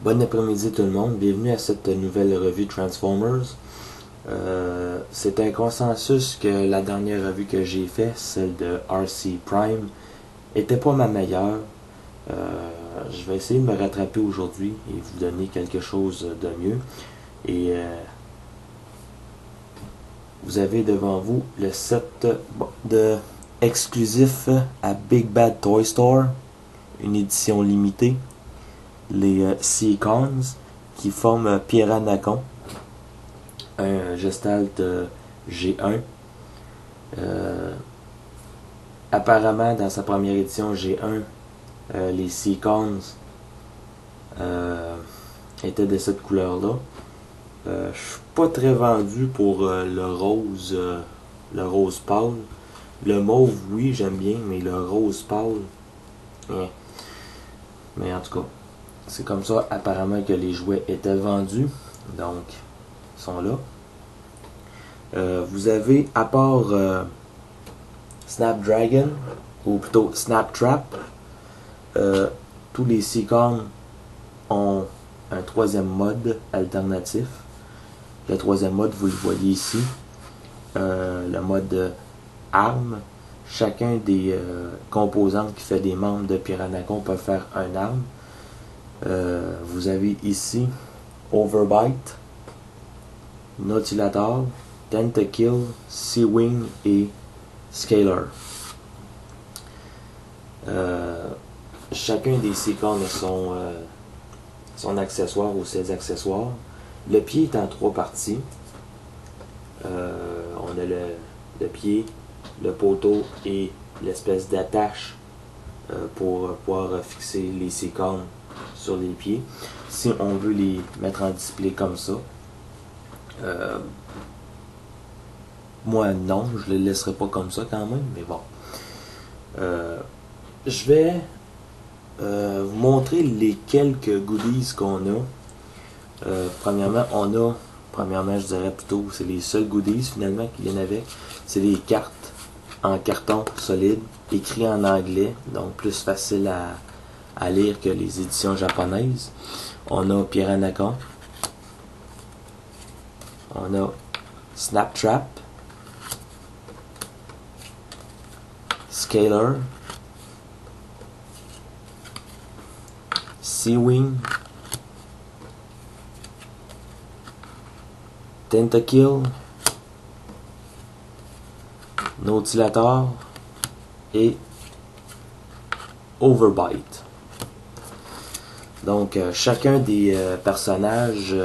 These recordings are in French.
Bon après-midi tout le monde, bienvenue à cette nouvelle revue Transformers. C'est un consensus que la dernière revue que j'ai faite, celle de RC Prime, était pas ma meilleure. Je vais essayer de me rattraper aujourd'hui et vous donner quelque chose de mieux. Et vous avez devant vous le set de exclusif à Big Bad Toy Store, une édition limitée. Les Seacons qui forment Piranacon, un Gestalt G1. Apparemment, dans sa première édition G1, les Seacons étaient de cette couleur-là. Je suis pas très vendu pour le rose pâle. Le mauve, oui, j'aime bien, mais le rose pâle, mais en tout cas, c'est comme ça apparemment que les jouets étaient vendus. Donc, ils sont là. Vous avez, à part Snapdragon, ou plutôt Snaptrap, tous les Seacons ont un troisième mode alternatif. Le troisième mode, vous le voyez ici. Le mode arme. Chacun des composantes qui fait des membres de Piranacon peut faire un arme. Vous avez ici Overbite, Nautilator, Tentakill, Seawing et Scalar. Chacun des Seacons a son accessoire ou ses accessoires. Le pied est en trois parties. On a le pied, le poteau et l'espèce d'attache pour pouvoir fixer les Seacons sur les pieds. Si on veut les mettre en display comme ça, moi non, je les laisserai pas comme ça quand même, mais bon. Je vais vous montrer les quelques goodies qu'on a. Premièrement, je dirais plutôt, c'est les seuls goodies finalement qui viennent avec. C'est les cartes en carton solide, écrits en anglais, donc plus facile à lire que les éditions japonaises. On a Piranacon. On a Snaptrap. Scalar. Seawing. Tentakill. Nautilator. Et Overbite. Donc, chacun des personnages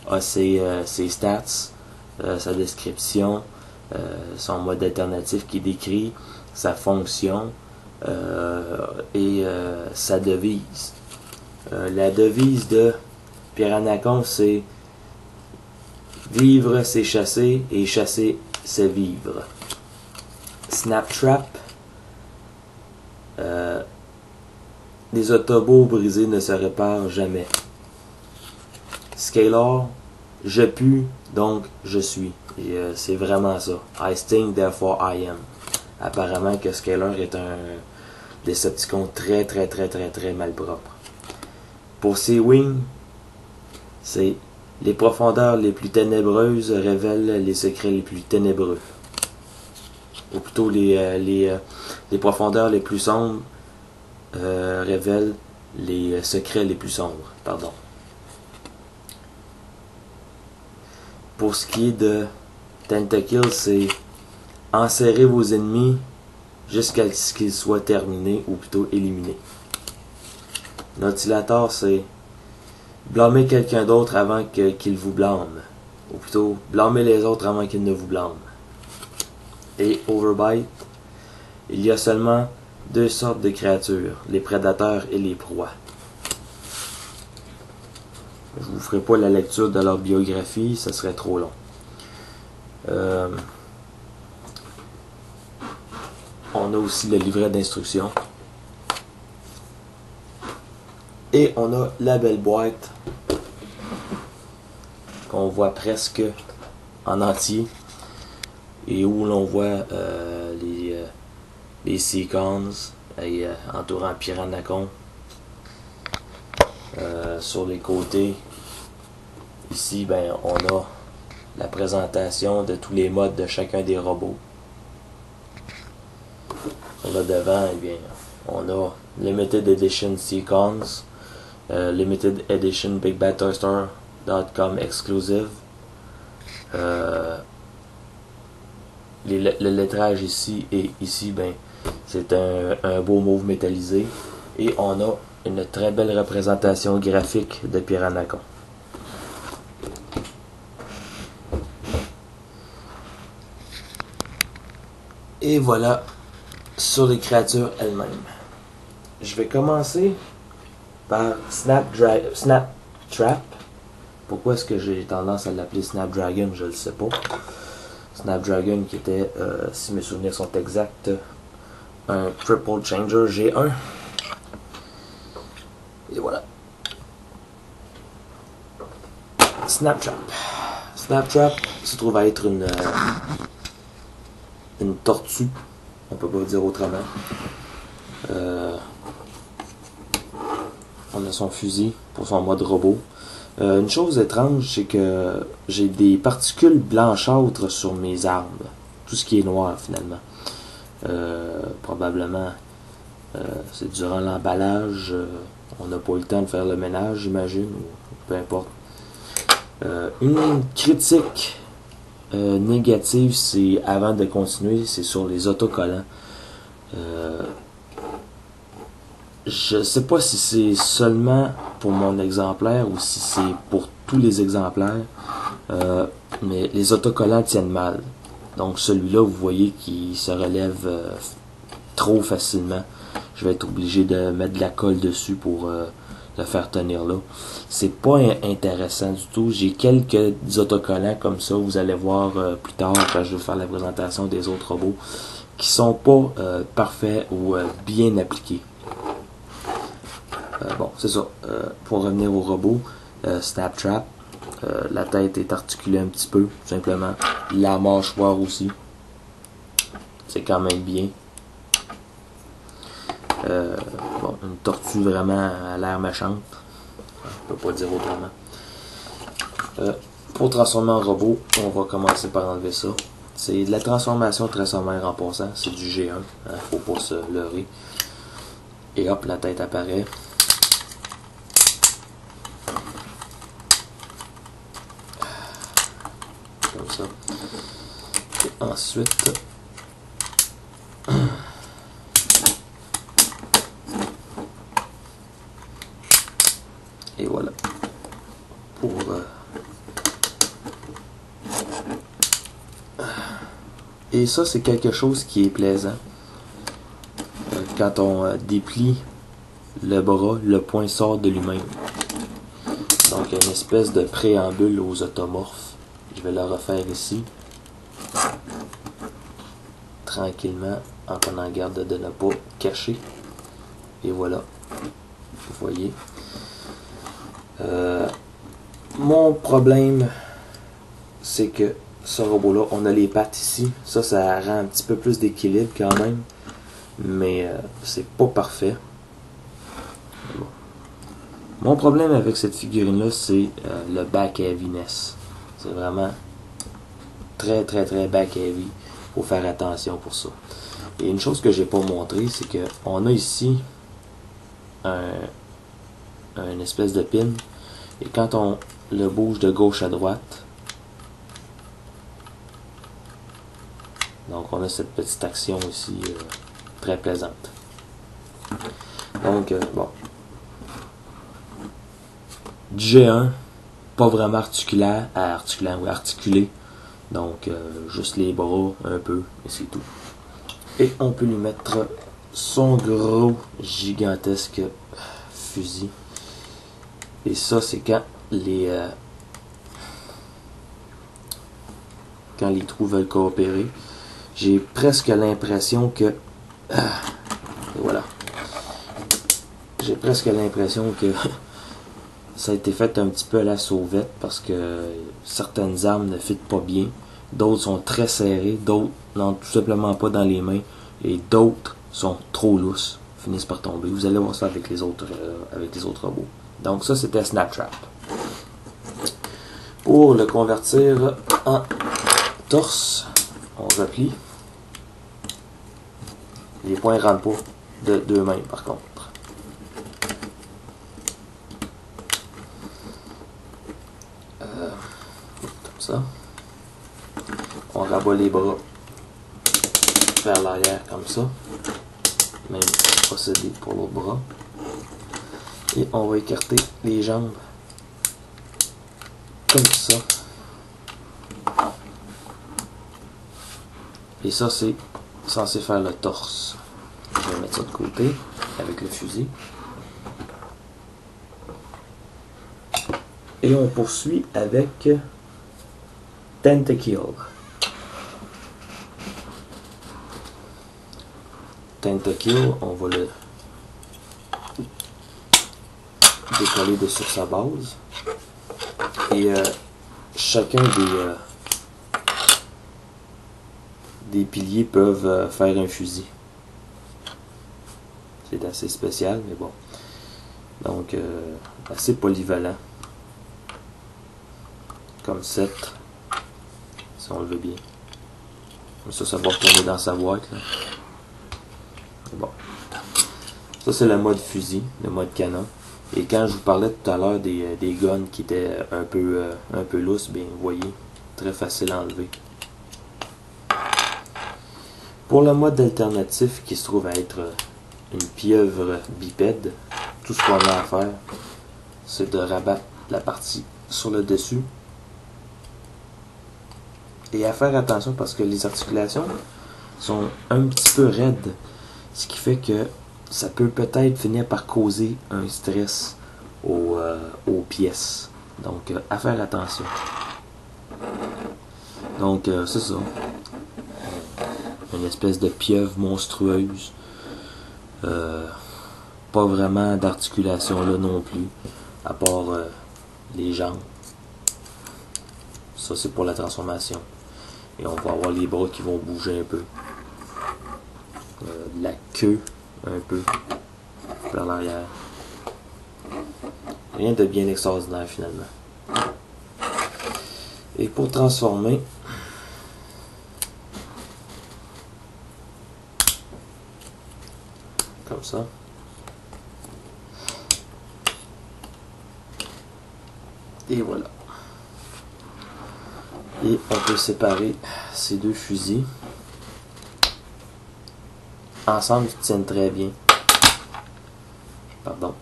a ses stats, sa description, son mode alternatif qui décrit sa fonction et sa devise. La devise de Piranacon, c'est vivre, c'est chasser, et chasser, c'est vivre. Snaptrap, les autobots brisés ne se réparent jamais. Scalar, je pue, donc je suis. Et c'est vraiment ça. I stink, therefore I am. Apparemment que Scalar est un Decepticon très malpropre. Pour Seawing, c'est les profondeurs les plus ténébreuses révèlent les secrets les plus ténébreux. Ou plutôt les profondeurs les plus sombres révèlent les secrets les plus sombres. Pardon. Pour ce qui est de Tentakill, c'est enserrer vos ennemis jusqu'à ce qu'ils soient terminés ou plutôt éliminés. Nautilator, c'est blâmer quelqu'un d'autre avant qu'il vous blâme. Ou plutôt blâmer les autres avant qu'ils ne vous blâment. Et Overbite, il y a seulement deux sortes de créatures, les prédateurs et les proies. Je vous ferai pas la lecture de leur biographie, ça serait trop long. On a aussi le livret d'instructions. Et on a la belle boîte qu'on voit presque en entier et où l'on voit les Seacons entourant Piranacon. Sur les côtés, ici, ben, on a la présentation de tous les modes de chacun des robots. Là devant, eh bien, on a Limited Edition Seacons, Limited Edition BigBadToyStore.com Exclusive. Le lettrage ici et ici, ben, c'est un beau mauve métallisé. Et on a une très belle représentation graphique de Piranacon. Et voilà sur les créatures elles-mêmes. Je vais commencer par Snaptrap. Pourquoi est-ce que j'ai tendance à l'appeler Snapdragon, je ne le sais pas. Snapdragon qui était, si mes souvenirs sont exacts, un Triple Changer G1. Et voilà. Snaptrap. Snaptrap se trouve à être une tortue. On peut pas dire autrement. On a son fusil pour son mode robot. Une chose étrange, c'est que j'ai des particules blanchâtres sur mes armes. Tout ce qui est noir, finalement. Probablement, c'est durant l'emballage. On n'a pas eu le temps de faire le ménage, j'imagine, ou peu importe. Une critique négative, c'est avant de continuer, c'est sur les autocollants. Je sais pas si c'est seulement pour mon exemplaire ou si c'est pour tous les exemplaires, mais les autocollants tiennent mal. Donc celui-là, vous voyez qu'il se relève trop facilement. Je vais être obligé de mettre de la colle dessus pour le faire tenir là. C'est pas intéressant du tout. J'ai quelques autocollants comme ça, vous allez voir plus tard quand je vais faire la présentation des autres robots, qui sont pas parfaits ou bien appliqués. Bon, c'est ça. Pour revenir au robot, Snaptrap, la tête est articulée un petit peu, tout simplement. La mâchoire aussi. C'est quand même bien. Bon, une tortue vraiment à l'air méchante. On peut pas dire autrement. Pour transformer en robot, on va commencer par enlever ça. C'est de la transformation très sommaire en passant. C'est du G1. Hein, faut pas se leurrer. Et hop, la tête apparaît. Comme ça. Et ensuite, et voilà. Pour et ça, c'est quelque chose qui est plaisant. Quand on déplie le bras, le point sort de lui-même. Donc, une espèce de préambule aux automorphes. Je vais le refaire ici. Tranquillement, en prenant garde de ne pas cacher. Et voilà. Vous voyez. Mon problème, c'est que ce robot-là, on a les pattes ici. Ça rend un petit peu plus d'équilibre quand même. Mais c'est pas parfait. Bon. Mon problème avec cette figurine-là, c'est le back heaviness. C'est vraiment très très très back heavy. Faut faire attention pour ça. Et une chose que j'ai pas montré, c'est que on a ici une espèce de pin. Et quand on le bouge de gauche à droite, donc on a cette petite action ici très plaisante. Donc bon, du G1, pas vraiment articulaire, ou articulé, donc juste les bras un peu et c'est tout. Et on peut lui mettre son gros gigantesque fusil. Et ça, c'est quand les trous veulent coopérer. J'ai presque l'impression que voilà. J'ai presque l'impression que ça a été fait un petit peu à la sauvette parce que certaines armes ne fitent pas bien, d'autres sont très serrées, d'autres n'entrent tout simplement pas dans les mains et d'autres sont trop lousses, finissent par tomber. Vous allez voir ça avec les autres robots. Donc ça, c'était Snaptrap. Pour le convertir en torse, on replie. Les points ne rentrent pas de deux mains par contre. Comme ça. On rabat les bras vers l'arrière comme ça. Même procédé pour l'autre bras. Et on va écarter les jambes comme ça. Et ça, c'est censé faire le torse. Je vais mettre ça de côté avec le fusil. Et on poursuit avec Tentakill. Tentakill, on va le décoller de sur sa base. Et chacun des piliers peuvent faire un fusil. C'est assez spécial, mais bon. Donc, assez polyvalent. Comme 7. Si on le veut bien. Comme ça va retourner dans sa boîte. Là. Bon. Ça, c'est le mode fusil, le mode canon. Et quand je vous parlais tout à l'heure des guns qui étaient un peu lousses, bien, vous voyez, très facile à enlever. Pour le mode alternatif qui se trouve à être une pieuvre bipède, tout ce qu'on a à faire, c'est de rabattre la partie sur le dessus. Et à faire attention parce que les articulations sont un petit peu raides, ce qui fait que ça peut peut-être finir par causer un stress aux pièces. Donc, à faire attention. Donc, c'est ça. Une espèce de pieuvre monstrueuse. Pas vraiment d'articulation là non plus, à part les jambes. Ça, c'est pour la transformation. Et on va avoir les bras qui vont bouger un peu. La queue un peu vers l'arrière. Rien de bien extraordinaire finalement. Et pour transformer, comme ça. Et voilà. Et on peut séparer ces deux fusils. Ensemble, ils tiennent très bien. Pardon.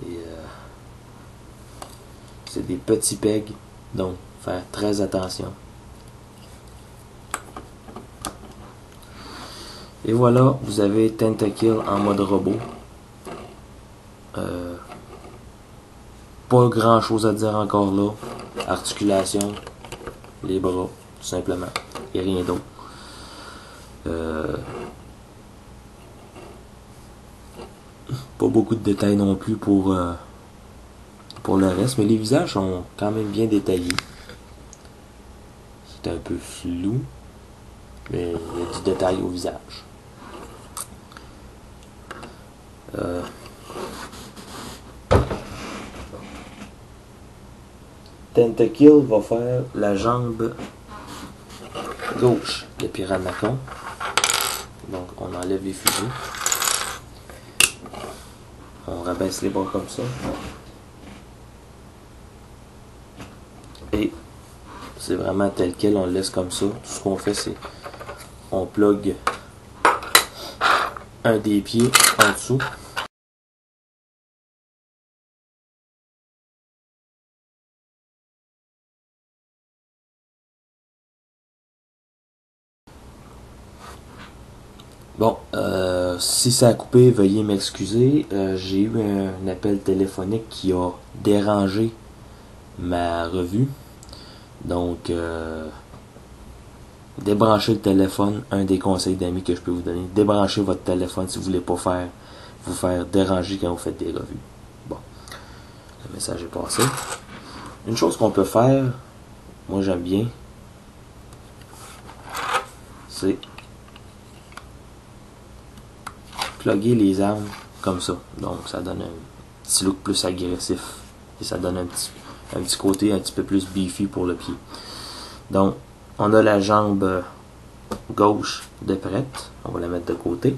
Et c'est des petits pegs, donc faire très attention. Et voilà, vous avez Tentakill en mode robot. Pas grand chose à dire encore là. Articulation, les bras, tout simplement. Et rien d'autre. Pas beaucoup de détails non plus pour le reste, mais les visages sont quand même bien détaillés. C'est un peu flou, mais il y a du détail au visage. Tentakill va faire la jambe gauche de Piranha-Con. Donc on enlève les fusils. On rabaisse les bras comme ça. Et c'est vraiment tel quel, on le laisse comme ça. Tout ce qu'on fait, c'est on plug un des pieds en dessous. Bon, si ça a coupé, veuillez m'excuser. J'ai eu un appel téléphonique qui a dérangé ma revue. Donc, débranchez le téléphone. Un des conseils d'amis que je peux vous donner. Débranchez votre téléphone si vous voulez pas vous faire déranger quand vous faites des revues. Bon, le message est passé. Une chose qu'on peut faire, moi j'aime bien, c'est plugger les armes comme ça. Donc ça donne petit look plus agressif. Et ça donne un petit côté un petit peu plus beefy pour le pied. Donc, on a la jambe gauche de prête. On va la mettre de côté.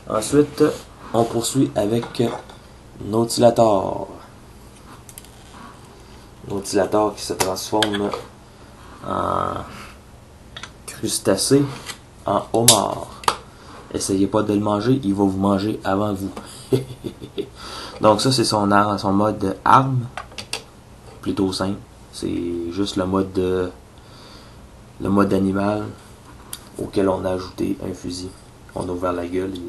Ensuite, on poursuit avec Nautilator. Nautilator qui se transforme en crustacé, en homard. Essayez pas de le manger, il va vous manger avant vous. Donc ça, c'est son mode arme. Plutôt simple. C'est juste le mode animal auquel on a ajouté un fusil. On a ouvert la gueule et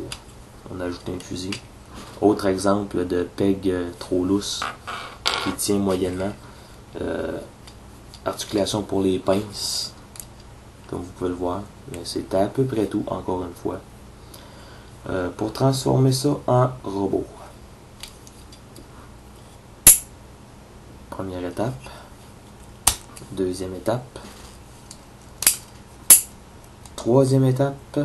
on a ajouté un fusil. Autre exemple de peg trop lousse qui tient moyennement. Articulation pour les pinces, comme vous pouvez le voir. Mais c'est à peu près tout, encore une fois. Pour transformer ça en robot. Première étape. Deuxième étape. Troisième étape.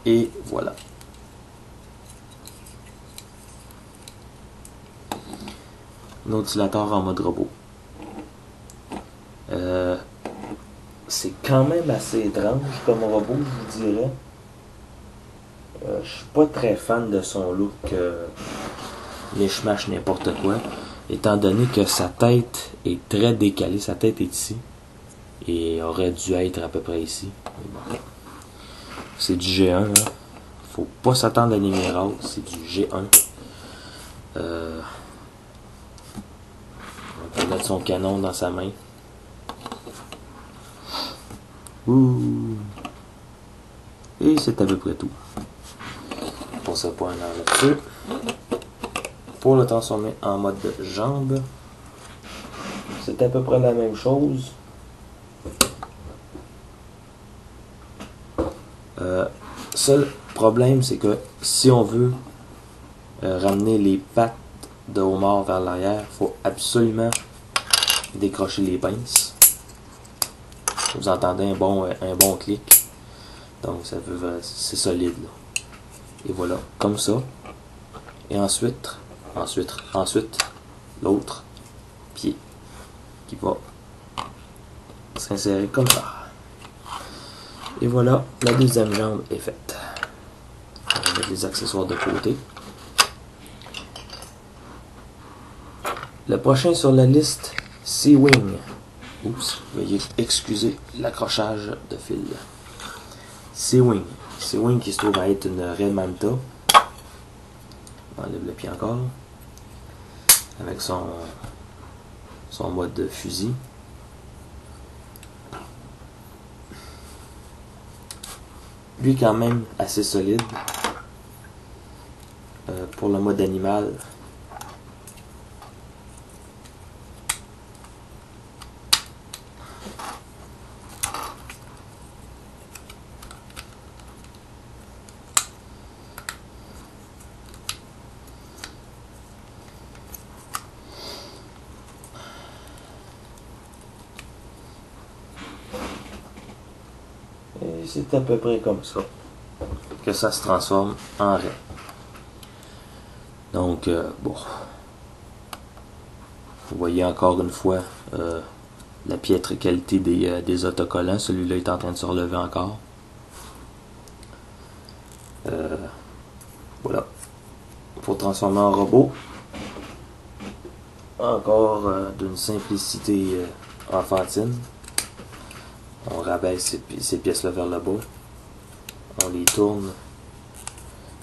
Et voilà. Nautilator en mode robot. C'est quand même assez étrange comme robot, je vous dirais. Je suis pas très fan de son look mishmash n'importe quoi, étant donné que sa tête est très décalée. Sa tête est ici et aurait dû être à peu près ici. Bon. C'est du G1 là. Faut pas s'attendre à l'émeraude, c'est du G1. On va mettre son canon dans sa main. Ouh. Et c'est à peu près tout. Pour ce point là-dessus. Pour le transformer en mode jambe, c'est à peu près la même chose. Seul problème, c'est que si on veut ramener les pattes de homard vers l'arrière, il faut absolument décrocher les pinces. Vous entendez un bon clic. Donc c'est solide là. Et voilà, comme ça. Et ensuite l'autre pied qui va s'insérer comme ça. Et voilà, la deuxième jambe est faite. On va mettre les accessoires de côté. Le prochain sur la liste, Seawing. Oups, veuillez excuser l'accrochage de fil. Seawing. Seawing qui se trouve à être une Red Manta. On enlève le pied encore. Avec son mode de fusil. Lui quand même assez solide. Pour le mode animal. Et c'est à peu près comme ça que ça se transforme en raie. Donc, bon. Vous voyez encore une fois la piètre qualité des autocollants. Celui-là est en train de se relever encore. Voilà. Pour transformer en robot. Encore d'une simplicité enfantine. On rabaisse ces pièces-là vers le bas. On les tourne.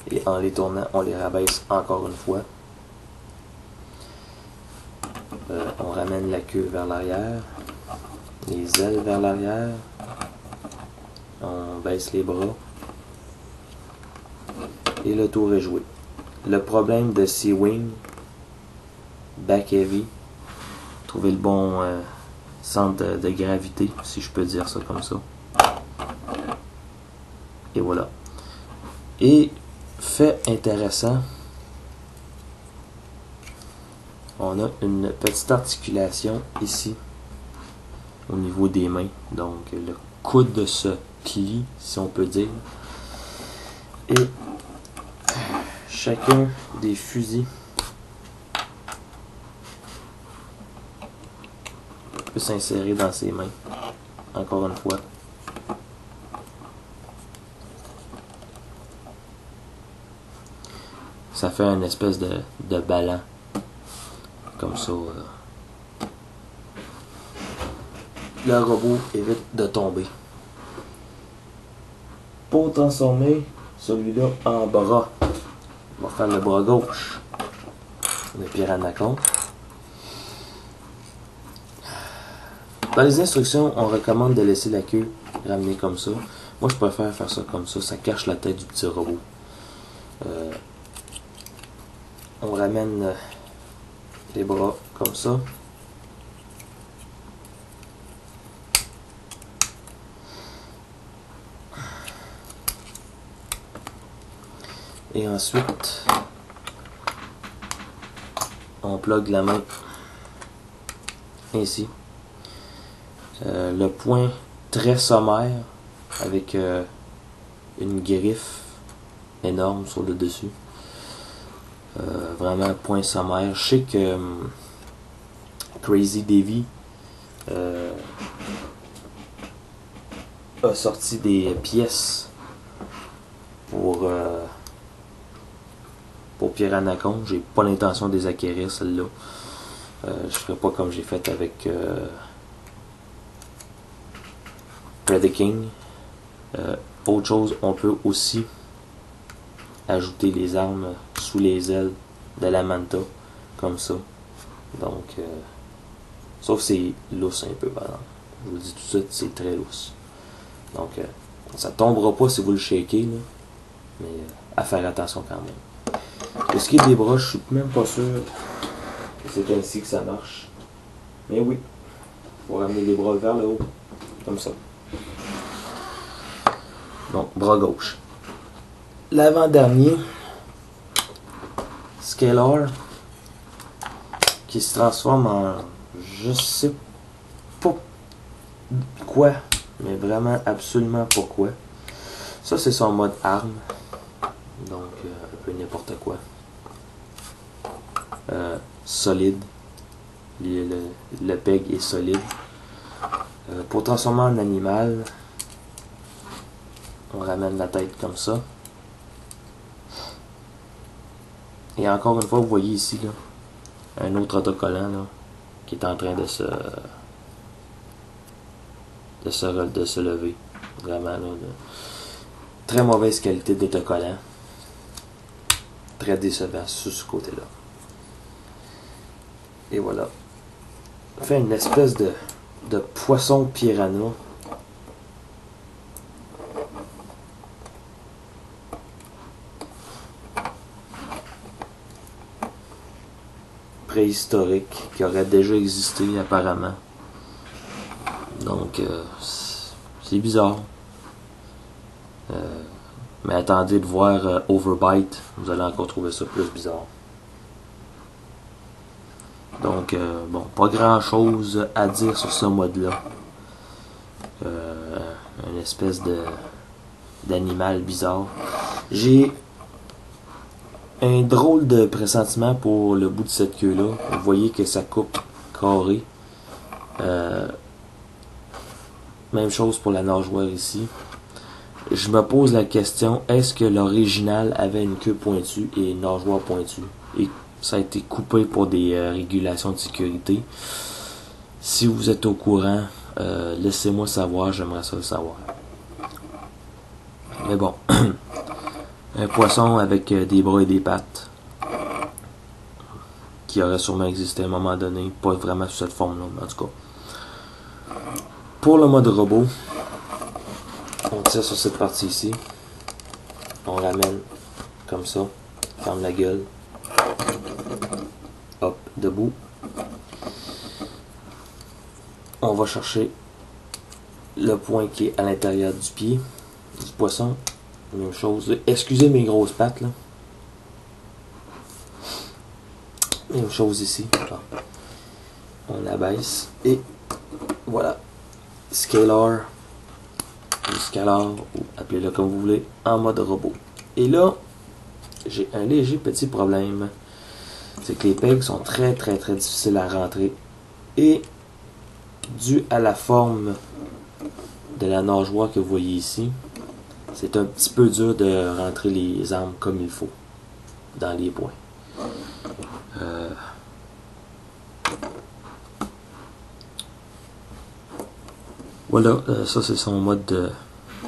Et en les tournant, on les rabaisse encore une fois. On ramène la queue vers l'arrière. Les ailes vers l'arrière. On baisse les bras. Et le tour est joué. Le problème de Seawing, back heavy, trouver le bon centre de gravité, si je peux dire ça comme ça. Et voilà. Et fait intéressant, on a une petite articulation ici au niveau des mains. Donc le coude se plie, si on peut dire. Et chacun des fusils peut s'insérer dans ses mains. Encore une fois. Ça fait une espèce de ballon. Comme ça. Le robot évite de tomber. Pour transformer celui-là en bras, on va faire le bras gauche. Le Piranacon. Dans les instructions, on recommande de laisser la queue ramenée comme ça. Moi, je préfère faire ça comme ça. Ça cache la tête du petit robot. On ramène les bras comme ça. Et ensuite, on plug la main ainsi. Le point très sommaire avec une griffe énorme sur le dessus. Vraiment point sommaire. Je sais que Crazy Davy a sorti des pièces pour Piranacon. J'ai pas l'intention de les acquérir, celle-là. Je ferai pas comme j'ai fait avec Predaking. Autre chose, on peut aussi ajouter les armes sous les ailes de la Manta, comme ça. Donc, sauf c'est lousse un peu, par exemple. Je vous le dis tout de suite, c'est très lousse. Donc, ça tombera pas si vous le shakez, là, mais à faire attention quand même. Pour ce qui est des bras, je suis même pas sûr que c'est ainsi que ça marche. Mais oui, il faut ramener les bras vers le haut, comme ça. Donc, bras gauche. L'avant-dernier, Scalar, qui se transforme en je sais pas quoi, mais vraiment absolument pas quoi. Ça, c'est son mode arme, donc un peu n'importe quoi. Solide, le peg est solide. Pour transformer en animal, on ramène la tête comme ça. Et encore une fois, vous voyez ici là, un autre autocollant là, qui est en train de se lever. Vraiment là, très mauvaise qualité d'autocollant. Très décevant sur ce côté-là. Et voilà. On fait une espèce de poisson piranha. Préhistorique qui aurait déjà existé apparemment. Donc c'est bizarre. Mais attendez de voir Overbite, vous allez encore trouver ça plus bizarre. Donc bon, pas grand chose à dire sur ce mode là. Une espèce d'animal bizarre. J'ai un drôle de pressentiment pour le bout de cette queue là. Vous voyez que ça coupe carré. Même chose pour la nageoire ici. Je me pose la question, est-ce que l'original avait une queue pointue et une nageoire pointue? Et ça a été coupé pour des régulations de sécurité. Si vous êtes au courant, laissez-moi savoir, j'aimerais ça le savoir. Mais bon, un poisson avec des bras et des pattes, qui aurait sûrement existé à un moment donné, pas vraiment sous cette forme-là, mais en tout cas. Pour le mode robot, on tire sur cette partie ici, on ramène comme ça, ferme la gueule, hop, debout. On va chercher le point qui est à l'intérieur du pied du poisson. Même chose. Excusez mes grosses pattes là. Même chose ici. On abaisse et voilà. Scalar, ou Scalar, ou appelez-le comme vous voulez, en mode robot. Et là, j'ai un léger petit problème. C'est que les pegs sont très difficiles à rentrer. Et dû à la forme de la nageoire que vous voyez ici, c'est un petit peu dur de rentrer les armes comme il faut dans les points. Voilà, ça c'est son mode de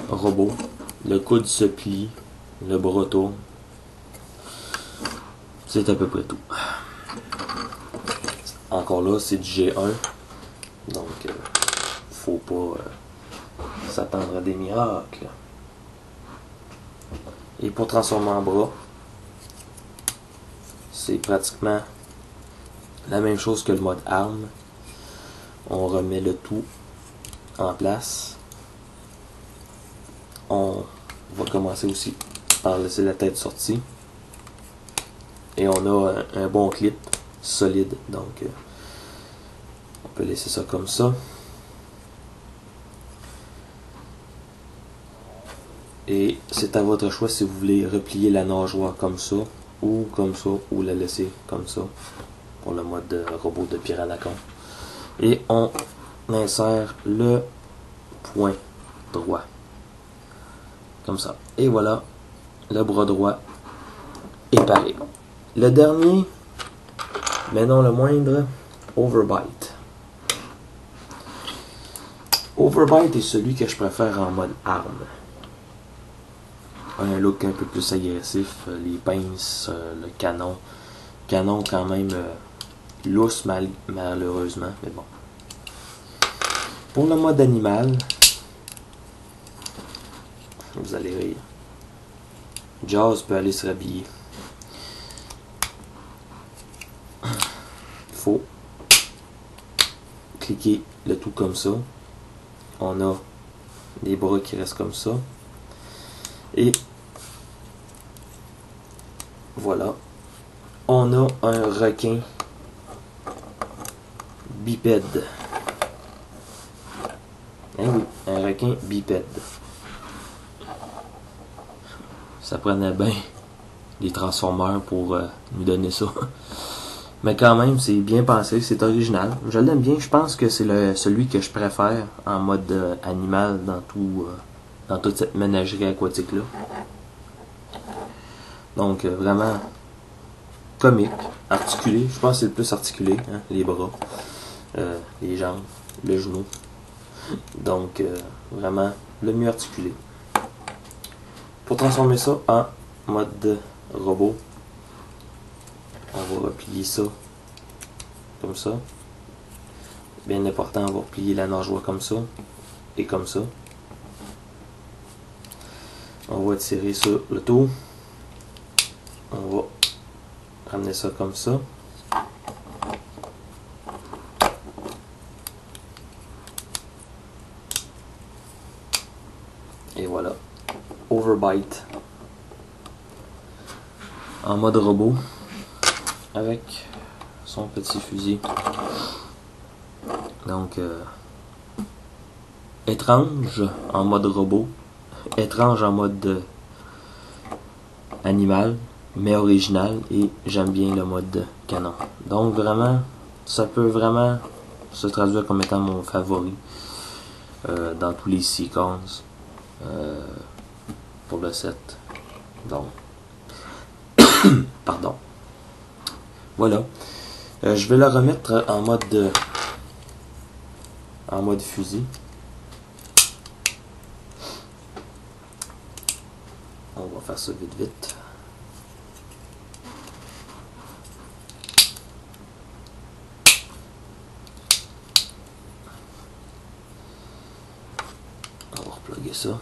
robot. Le coude se plie, le bras tourne. C'est à peu près tout. Encore là, c'est du G1. Donc, faut pas s'attendre à des miracles. Et pour transformer en bras, c'est pratiquement la même chose que le mode arme. On remet le tout en place. On va commencer aussi par laisser la tête sortie. Et on a un bon clip solide. Donc, on peut laisser ça comme ça. Et c'est à votre choix si vous voulez replier la nageoire comme ça, ou la laisser comme ça, pour le mode de robot de Piranacon. Et on insère le point droit. Comme ça. Et voilà, le bras droit est paré. Le dernier, mais non le moindre, Overbite. Overbite est celui que je préfère en mode arme. Un look un peu plus agressif, les pinces, le canon. Canon quand même lousse malheureusement, mais bon. Pour le mode animal, vous allez rire. Jaws peut aller se rhabiller. Il faut cliquer le tout comme ça. On a les bras qui restent comme ça. Et voilà. On a un requin bipède. Eh oui, un requin bipède. Ça prenait bien les Transformers pour nous donner ça. Mais quand même, c'est bien pensé, c'est original. Je l'aime bien, je pense que c'est celui que je préfère en mode animal dans toute cette ménagerie aquatique-là. Donc, vraiment comique, articulé. Je pense que c'est le plus articulé, hein, les bras, les jambes, le genou. Donc, vraiment le mieux articulé. Pour transformer ça en mode robot, on va replier ça comme ça. Bien important, on va replier la nageoire comme ça et comme ça. On va tirer sur le tour. On va ramener ça comme ça. Et voilà. Overbite. En mode robot. Avec son petit fusil. Donc, étrange en mode robot. Étrange en mode animal. Mais original. Et j'aime bien le mode canon. Donc, vraiment, ça peut vraiment se traduire comme étant mon favori. Dans tous les sequences. Pour le set. Donc, pardon. Voilà. Je vais le remettre en mode fusil. On va faire ça vite. On va repluguer ça.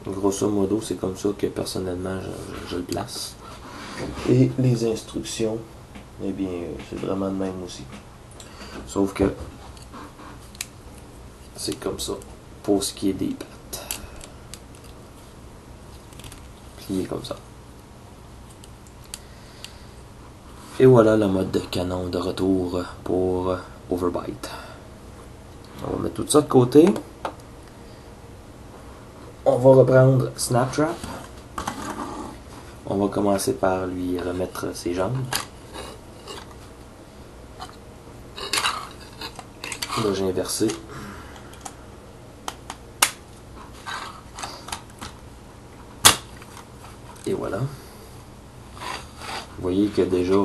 Grosso modo, c'est comme ça que personnellement je le place. Et les instructions, eh bien, c'est vraiment de même aussi. Sauf que c'est comme ça pour ce qui est des pattes. Plié comme ça. Et voilà le mode de canon de retour pour Overbite. On va mettre tout ça de côté. On va reprendre Snaptrap. On va commencer par lui remettre ses jambes. Là, j'ai inversé. Et voilà. Vous voyez que déjà,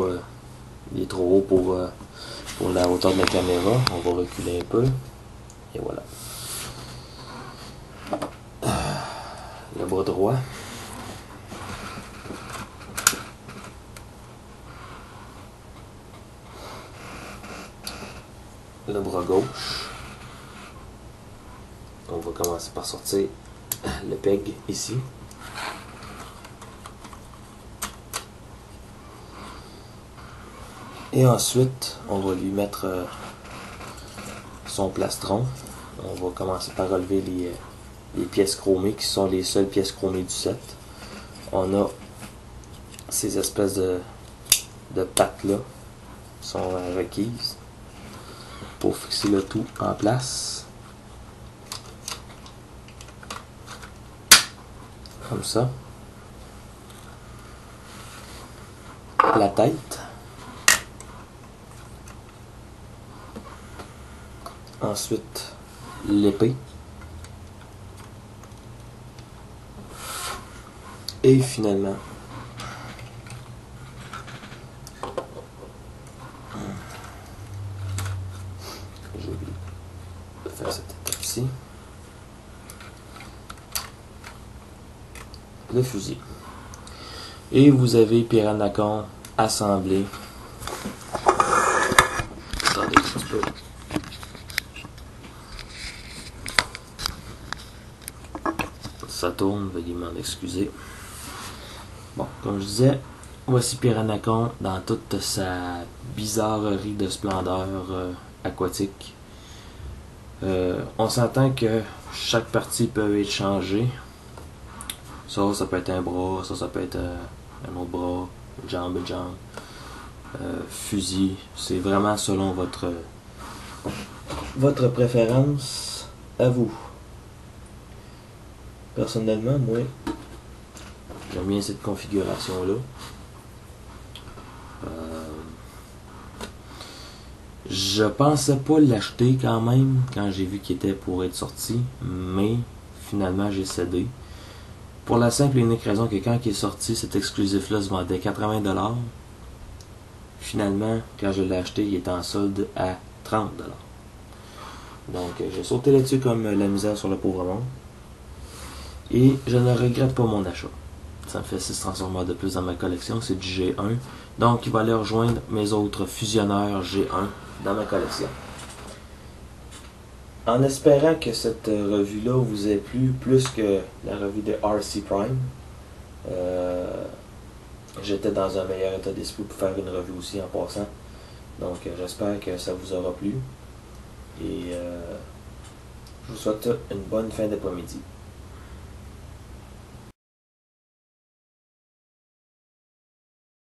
il est trop haut pour la hauteur de la caméra. On va reculer un peu. Et voilà. Le bras droit. Le bras gauche. On va commencer par sortir le peg ici. Et ensuite, on va lui mettre son plastron. On va commencer par relever les pièces chromées qui sont les seules pièces chromées du set. On a ces espèces de pattes là qui sont requises pour fixer le tout en place. Comme ça. La tête. Ensuite, l'épée. Et finalement, j'ai oublié de faire cette étape-ci. Le fusil. Et vous avez Piranacon assemblé. Attendez un petit peu. Ça tourne, veuillez m'en excuser. Bon, comme je disais, voici Piranacon dans toute sa bizarrerie de splendeur aquatique. On s'entend que chaque partie peut être changée. Ça peut être un bras, ça peut être un autre bras, une jambe, fusil. C'est vraiment selon votre préférence à vous. Personnellement, moi, j'aime bien cette configuration-là. Je pensais pas l'acheter quand même quand j'ai vu qu'il était pour être sorti, mais finalement j'ai cédé. Pour la simple et unique raison que quand il est sorti, cet exclusif-là se vendait 80$. Finalement, quand je l'ai acheté, il était en solde à 30$. Donc j'ai sauté là-dessus comme la misère sur le pauvre monde. Et je ne regrette pas mon achat. Ça me fait 6 Transformers de plus dans ma collection, c'est du G1. Donc il va aller rejoindre mes autres fusionneurs G1 dans ma collection. En espérant que cette revue-là vous ait plu plus que la revue de RC Prime. J'étais dans un meilleur état d'esprit pour faire une revue aussi en passant. Donc j'espère que ça vous aura plu. Et je vous souhaite une bonne fin d'après-midi.